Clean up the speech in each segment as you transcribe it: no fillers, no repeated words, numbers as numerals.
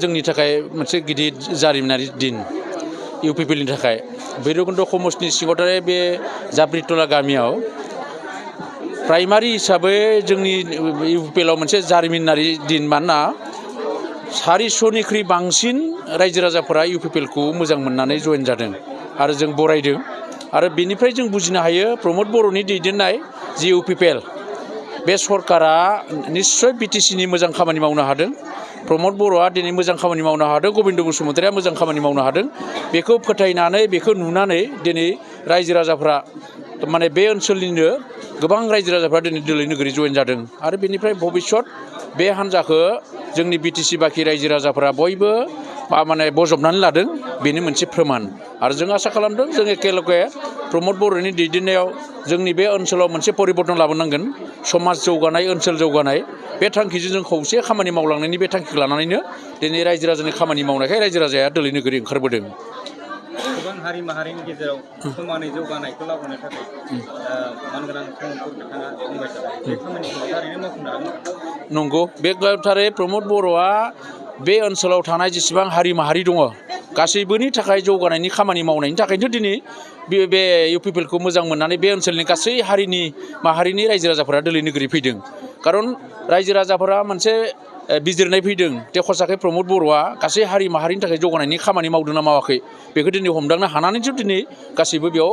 जोंनि थाखाय मोनसे गिदिर जारिमिनारि दिन इउपिपिएलनि थाखाय भैरबकुन्द कमर्सनि सिङाव थानाय बे जाब्रिटला गामियाव प्राइमारि हिसाबै जोंनि इउपिपिएलआव मोनसे जारिमिनारि दिन मानोना 400निख्रुइ बांसिन रायजो राजाफोरा इउपिपिएलखौ मोजां मोननानै जइन जादों आरो जों बरायदों आरो बेनिफ्राय जों बुजिनो हायो प्रमद बर'नि दैदेननाय जि इउपिपिएल बे सरकारा निश्चय बिटिसिनि मोजां खामानि मावनो हादों प्रमद बर'आ दिनै मोजां खामानि मावनो हादों गबिन्द बसुमतारिया मोजां खामानि मावनो हादों बेखौ फोथायनानै बेखौ नुनानै दिनै रायजो राजाफ्रा माने बे ओनसोलनिनो गोबां रायजो राजाफ्रा दिनै दोलै नोगोरै जइन जादों आरो बेनिफ्राय भबिष्यत बे हान्जाखौ जोंनि बिटिसि बाखि रायजो राजाफ्रा बयबो माने बजबनानै लादों बेनि मोनसे फोरमान आरो जों आसा खालामदों जों एखेलगे प्रमद बर'नि दैदेननायाव जोंनि बे ओनसोलाव मोनसे परिबर्तन लाबोनांगोन समाज जौगानाय ओनसोल जौगानाय बे थांखिजों जों खौसे खामानि मावलांनायनि बे थांखिखौ लानानैनो दिनै रायजो राजानि खामानि मावनायखाय रायजो राजाया दोलै नोगोरै ओंखारबोदों गोबां हारि माहारिनि गेजेराव समानै जौगानायखौ लाबोनो थाखाय मनरन सुबुंफोर बिथाङा बुंबाय थादों बे खामानिखौ थारैनो मावफुंनो हागोन नंगौ बे थारै प्रमद बर'आ बे ओनसोलाव थानाय जेसेबां हारि माहारि दङ गासैबोनि थाखाय जौगानायनि खामानि मावनायनि थाखायनो दिनै बे इउपिपिएलखौ मोजां मोननानै बे ओनसोलनि गासै हारिनि माहारिनि रायजो राजाफोरा दोलै नोगोरै फैदों खारन रायजो राजाफोरा मोनसे बिजिरनाय फैदों जे खसाखै प्रमद बर'आ गासै हारि माहारिनि थाखाय जौगानायनि खामानि मावदों ना मावाखै बेखौ दिनै हमदांनो हानानैसो दिनै गासैबो बेयाव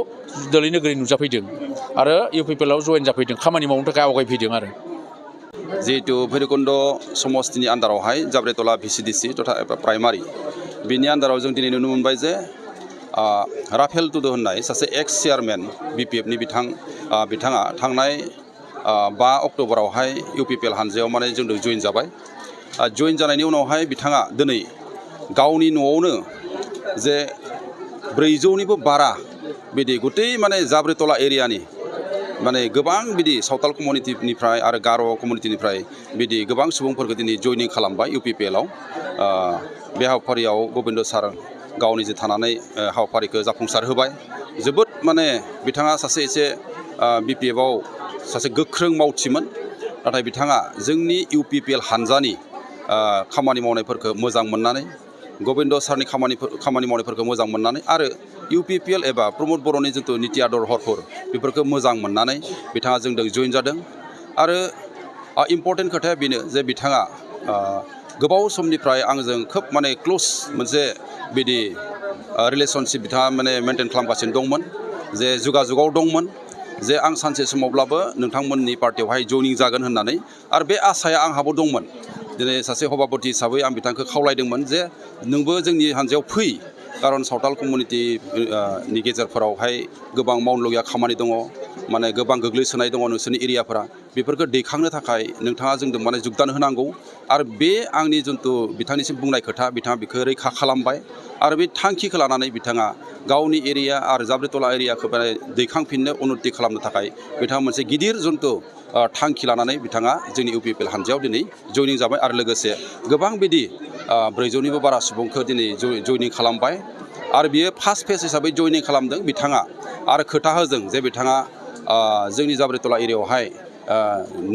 दोलै नोगोरै नुजाफैदों आरो इउपिपिएलआव जइन जाफैदों खामानि मावनो थाखाय आवगायफैदों आरो जिहेतु भैरबकुन्द समस्तिनि आन्दारावहाय जाब्रेटला भिसिडिसि तथा प्राइमारि बिनि आन्दाराव जों दिनै नुनो मोनबाय जे राफेल टुडु होननाय सासे एक्स चेयारमेन बिपिएफनि बिथाङा थांनाय 5 अक्ट'बरावहाय इउपिपिएल हानजायाव माने जोंजों जइन जाबाय जइन जानायनि उनावहाय बिथाङा दिनै गावनि न'आवनो जे 400निबो बारा बिदि गतै माने जाब्रेटला एरियानि माने गोबां बिदि सावताल कमिउनिटिनिफ्राय आरो गार' कमिउनिटिनिफ्राय बिदि गोबां सुबुंफोरखौ दिनै जइनिं खालामबाय इउपिपिएलआव बे हाबाफारियाव गबिन्द सार गावनि जे थानानै हाबाफारिखौ जाफुंसार होबाय जोबोद माने बिथाङा सासे एसे बिपिएफआव सासे गोख्रों मावथिमोन नाथाय बिथाङा जोंनि इउपिपिएल हानजानि खामानि मावनायफोरखौ मोजां मोननानै गबिन्द सारनि खामानि मावनायफोरखौ मोजां मोननानै आरो इउपिपिएल एबा प्रमद बर'नि जिथु निति आदर हरफोर बेफोरखौ मोजां मोननानै बिथाङा जोंजों जइन जादों आरो इम्पर्टेन्ट खोथाया बेनो जे बिथाङा गोबाव समनिफ्राय आंजों खोब माने क्ल'ज मोनसे बिदि रिलेसनशिप बिथाङा माने मेनटेन खालामगासिनो दंमोन जे जुगाजुगाव दंमोन जे आं सानसे समावब्लाबो नोंथांमोननि पार्टियावहाय जइनिं जागोन होननानै आरो बे आसाया आंहाबो दंमोन दिनै सासे सभापति हिसाबै आं बिथांखौ खावलायदोंमोन जे नोंबो जोंनि हानजायाव फै खारन सावताल कमिउनिटिनि गेजेरफोरावहाय गोबां मावनोलगिया खामानि दङ माने गोबां गोग्लैसोनाय दङ नोंसोरनि एरियाफोरा बेफोरखौ दैखांनो थाखाय नोंथाङा जोंजों माने जुगदान होनांगौ आरो बे आंनि जिथु बिथांनिसिम बुंनाय खोथा बिथाङा बेखौ रैखा खालामबाय आरो बे थांखिखौ लानानै बिथाङा गावनि एरिया आरो जाब्रेटला एरियाखौ माने दैखांफिननो उन्नति खालामनो थाखाय बिथाङा मोनसे गिदिर जन्थु थांखि लानानै बिथाङा जोंनि इउपिपिएल हानजायाव दिनै जइनिं जाबाय आरो लोगोसे गोबां बिदि 400निबो बारा सुबुंखौ दिनै जइनिं खालामबाय आरो बियो फार्स्ट फेज हिसाबै जइनिं खालामदों बिथाङा आरो खोथा होदों जे बिथाङा जोंनि जाब्रेटला एरियायावहाय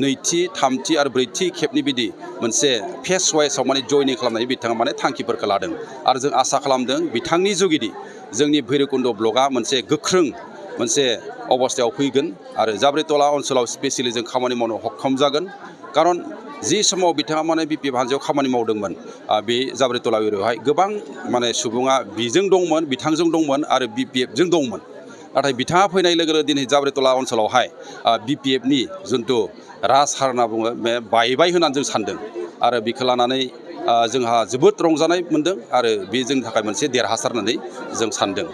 नैथि थामथि आरो ब्रैथि खेबनि बिदि मोनसे फेज वाइसआव माने जइनिं खालामनानै बिथाङा माने थांखिफोरखौ लादों आरो जों आसा खालामदों बिथांनि जुगिदि जोंनि भैरबकुन्द ब्लकआ मोनसे गोख्रों मोनसे अबस्थायाव फैगोन आरो जाब्रेटला ओनसोलाव स्पेसियेलि जों खामानि मावनो सक्षम जागोन खारन जि समाव बिथाङा माने बिपिएफ हानजायाव खामानि मावदोंमोन बे जाब्रेटला एरियायावहाय गोबां माने सुबुङा बिजों दंमोन बिथांजों दंमोन आरो बिपिएफजों दंमोन नाथाय बिथाङा फैनाय लोगो लोगो दिनै जाब्रेटला ओनसोलावहाय बिपिएफनि जिथु राजहार होनना बुङो बे बायबाय होननानै जों सानदों आरो बेखौ लानानै जोंहा जोबोद रंजानाय मोनदों आरो बे जोंनि थाखाय मोनसे देरहासार होननानै जों सानदों